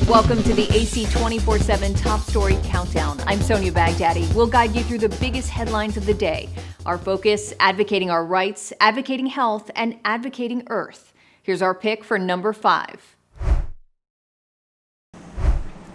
Welcome to the AC 24/7 Top Story Countdown. I'm Sonia Baghdadi. We'll guide you through the biggest headlines of the day. Our focus, advocating our rights, advocating health, and advocating Earth. Here's our pick for number 5.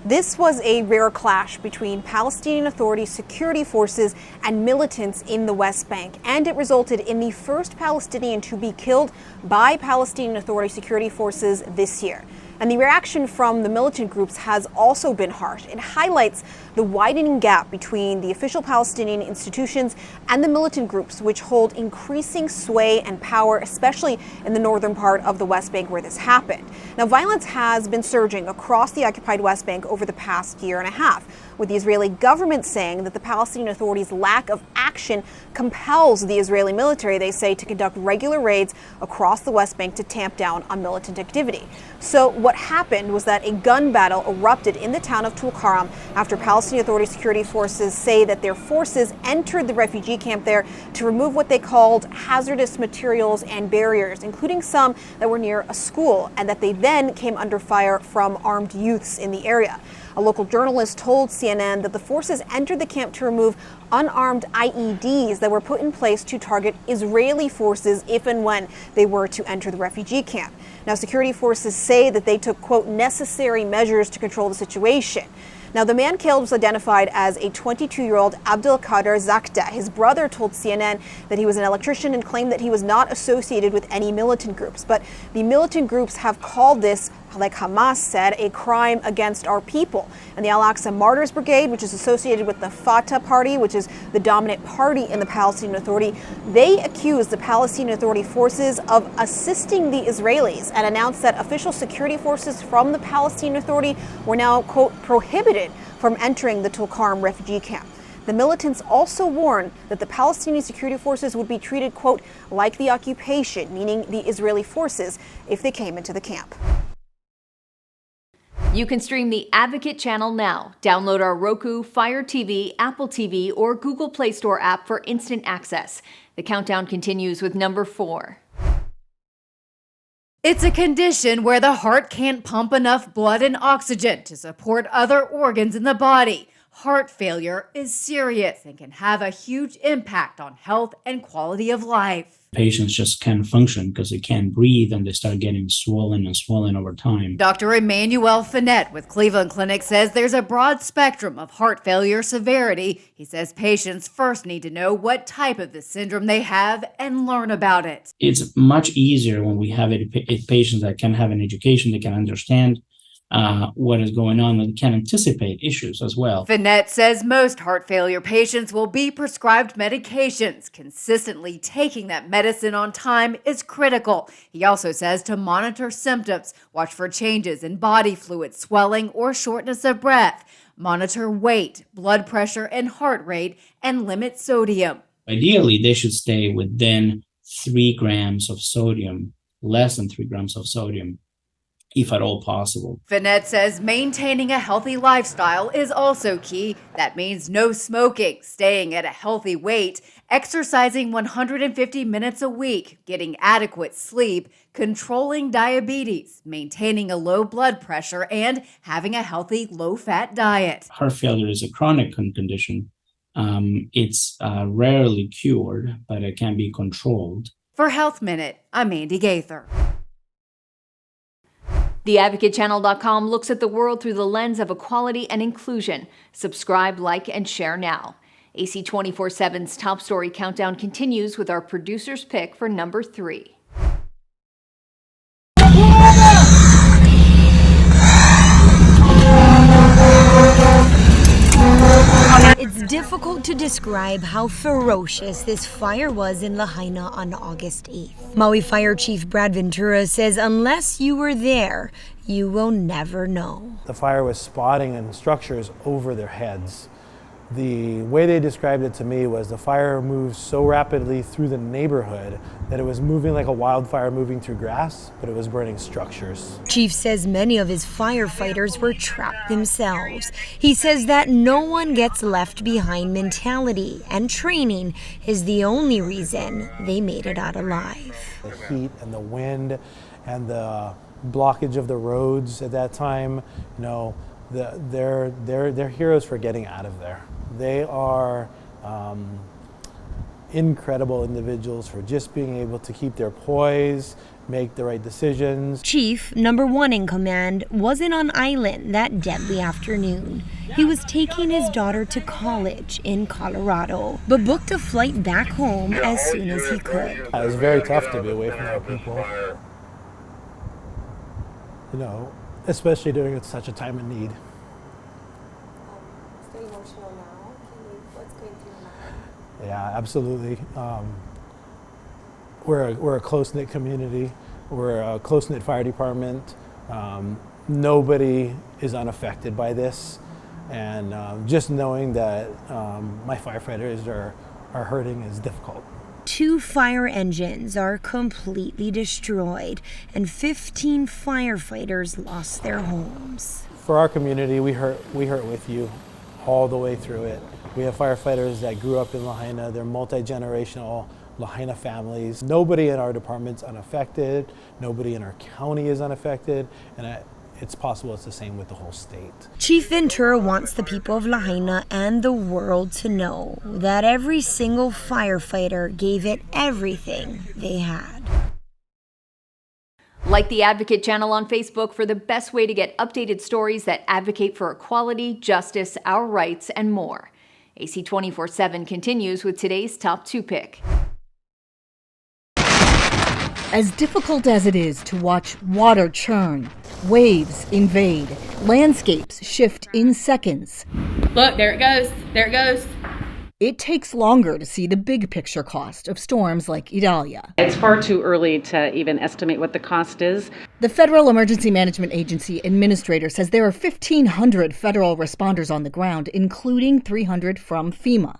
This was a rare clash between Palestinian Authority security forces and militants in the West Bank, and it resulted in the first Palestinian to be killed by Palestinian Authority security forces this year. And the reaction from the militant groups has also been harsh. It highlights the widening gap between the official Palestinian institutions and the militant groups, which hold increasing sway and power, especially in the northern part of the West Bank where this happened. Now, violence has been surging across the occupied West Bank over the past year and a half, with the Israeli government saying that the Palestinian Authority's lack of action compels the Israeli military, they say, to conduct regular raids across the West Bank to tamp down on militant activity. So what happened was that a gun battle erupted in the town of Tulkarm after Palestinian Authority security forces say that their forces entered the refugee camp there to remove what they called hazardous materials and barriers, including some that were near a school, and that they then came under fire from armed youths in the area. A local journalist told CNN that the forces entered the camp to remove unarmed IEDs that were put in place to target Israeli forces if and when they were to enter the refugee camp. Now, security forces say that they took, quote, necessary measures to control the situation. Now, the man killed was identified as a 22-year-old Abdelkader Zakta. His brother told CNN that he was an electrician and claimed that he was not associated with any militant groups. But the militant groups have called this, like Hamas said, a crime against our people. And the Al-Aqsa Martyrs Brigade, which is associated with the Fatah Party, which is the dominant party in the Palestinian Authority, they accused the Palestinian Authority forces of assisting the Israelis and announced that official security forces from the Palestinian Authority were now, quote, prohibited from entering the Tulkarm refugee camp. The militants also warned that the Palestinian security forces would be treated, quote, like the occupation, meaning the Israeli forces, if they came into the camp. You can stream the Advocate channel now. Download our Roku, Fire TV, Apple TV, or Google Play Store app for instant access. The countdown continues with number 4. It's a condition where the heart can't pump enough blood and oxygen to support other organs in the body. Heart failure is serious and can have a huge impact on health and quality of life. Patients just can't function because they can't breathe and they start getting swollen and swollen over time. Dr. Emmanuel Finette with Cleveland Clinic says there's a broad spectrum of heart failure severity. He says patients first need to know what type of the syndrome they have and learn about it. It's much easier when we have patients that can have an education, they can understand what is going on, and can anticipate issues as well. Finette says most heart failure patients will be prescribed medications. Consistently taking that medicine on time is critical. He also says to monitor symptoms, watch for changes in body fluid, swelling, or shortness of breath. Monitor weight, blood pressure, and heart rate, and limit sodium. Ideally, they should stay within 3 grams of sodium, less than 3 grams of sodium, if at all possible. Finette says maintaining a healthy lifestyle is also key. That means no smoking, staying at a healthy weight, exercising 150 minutes a week, getting adequate sleep, controlling diabetes, maintaining a low blood pressure, and having a healthy low-fat diet. Heart failure is a chronic condition. It's rarely cured, but it can be controlled. For Health Minute, I'm Andy Gaither. TheAdvocateChannel.com looks at the world through the lens of equality and inclusion. Subscribe, like, and share now. AC 24/7's Top Story Countdown continues with our producer's pick for number 3. It's difficult to describe how ferocious this fire was in Lahaina on August 8th. Maui Fire Chief Brad Ventura says unless you were there, you will never know. The fire was spotting in structures over their heads. The way they described it to me was the fire moved so rapidly through the neighborhood that it was moving like a wildfire moving through grass, but it was burning structures. Chief says many of his firefighters were trapped themselves. He says that no one gets left behind mentality and training is the only reason they made it out alive. The heat and the wind and the blockage of the roads at that time. They're heroes for getting out of there. They are incredible individuals for just being able to keep their poise, make the right decisions. Chief, number 1 in command, wasn't on island that deadly afternoon. He was taking his daughter to college in Colorado, but booked a flight back home as soon as he could. It was very tough to be away from our people, especially during such a time of need. Still emotional now? What's going through your mind? Yeah, absolutely. We're a close-knit community. We're a close-knit fire department. Nobody is unaffected by this. And just knowing that my firefighters are hurting is difficult. 2 fire engines are completely destroyed, and 15 firefighters lost their homes. For our community, we hurt with you all the way through it. We have firefighters that grew up in Lahaina. They're multi-generational Lahaina families. Nobody in our department's unaffected. Nobody in our county is unaffected. And it's possible it's the same with the whole state. Chief Ventura wants the people of Lahaina and the world to know that every single firefighter gave it everything they had. Like the Advocate channel on Facebook for the best way to get updated stories that advocate for equality, justice, our rights, and more. AC 24/7 continues with today's top 2 pick. As difficult as it is to watch water churn, waves invade, landscapes shift in seconds. Look, there it goes. There it goes. It takes longer to see the big picture cost of storms like Idalia. It's far too early to even estimate what the cost is. The Federal Emergency Management Agency administrator says there are 1,500 federal responders on the ground, including 300 from FEMA.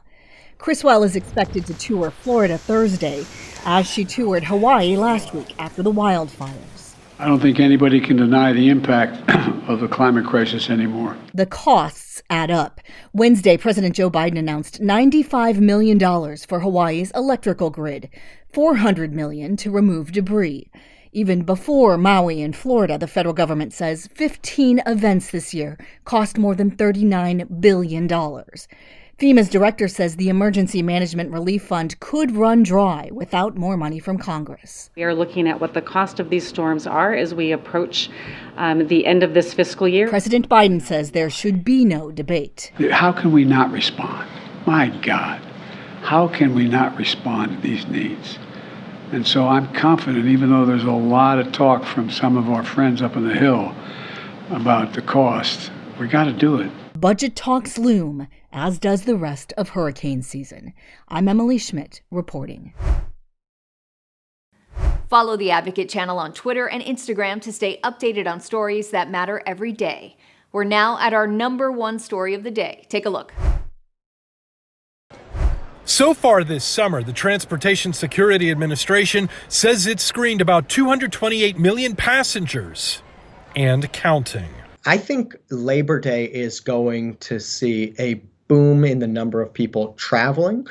Criswell is expected to tour Florida Thursday, as she toured Hawaii last week after the wildfires. I don't think anybody can deny the impact of the climate crisis anymore. The costs add up. Wednesday, President Joe Biden announced $95 million for Hawaii's electrical grid, $400 million to remove debris. Even before Maui in Florida, the federal government says 15 events this year cost more than $39 billion. FEMA's director says the Emergency Management Relief Fund could run dry without more money from Congress. We are looking at what the cost of these storms are as we approach the end of this fiscal year. President Biden says there should be no debate. How can we not respond? My God, how can we not respond to these needs? And so I'm confident, even though there's a lot of talk from some of our friends up on the Hill about the cost, we got to do it. Budget talks loom, as does the rest of hurricane season. I'm Emily Schmidt reporting. Follow the Advocate channel on Twitter and Instagram to stay updated on stories that matter every day. We're now at our number 1 story of the day. Take a look. So far this summer, the Transportation Security Administration says it's screened about 228 million passengers and counting. I think Labor Day is going to see a boom in the number of people traveling,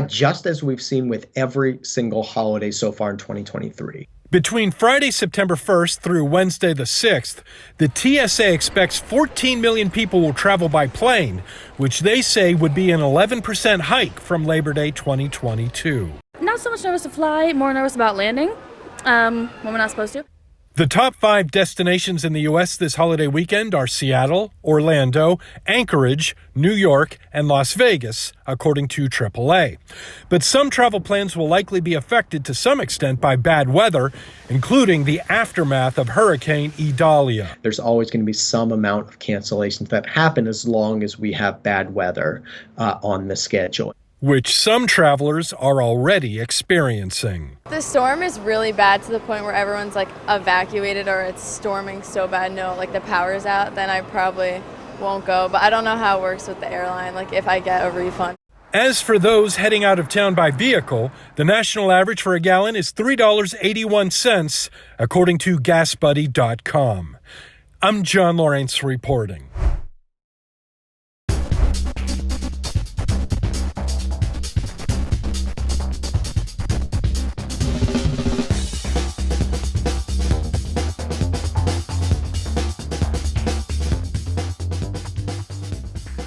just as we've seen with every single holiday so far in 2023. Between Friday, September 1st through Wednesday the 6th, the TSA expects 14 million people will travel by plane, which they say would be an 11% hike from Labor Day 2022. Not so much nervous to fly, more nervous about landing when we're not supposed to. The top 5 destinations in the U.S. this holiday weekend are Seattle, Orlando, Anchorage, New York, and Las Vegas, according to AAA. But some travel plans will likely be affected to some extent by bad weather, including the aftermath of Hurricane Idalia. There's always going to be some amount of cancellations that happen as long as we have bad weather on the schedule, which some travelers are already experiencing. The storm is really bad to the point where everyone's like evacuated or it's storming so bad, the power's out, then I probably won't go. But I don't know how it works with the airline, if I get a refund. As for those heading out of town by vehicle, the national average for a gallon is $3.81, according to GasBuddy.com. I'm John Lawrence reporting.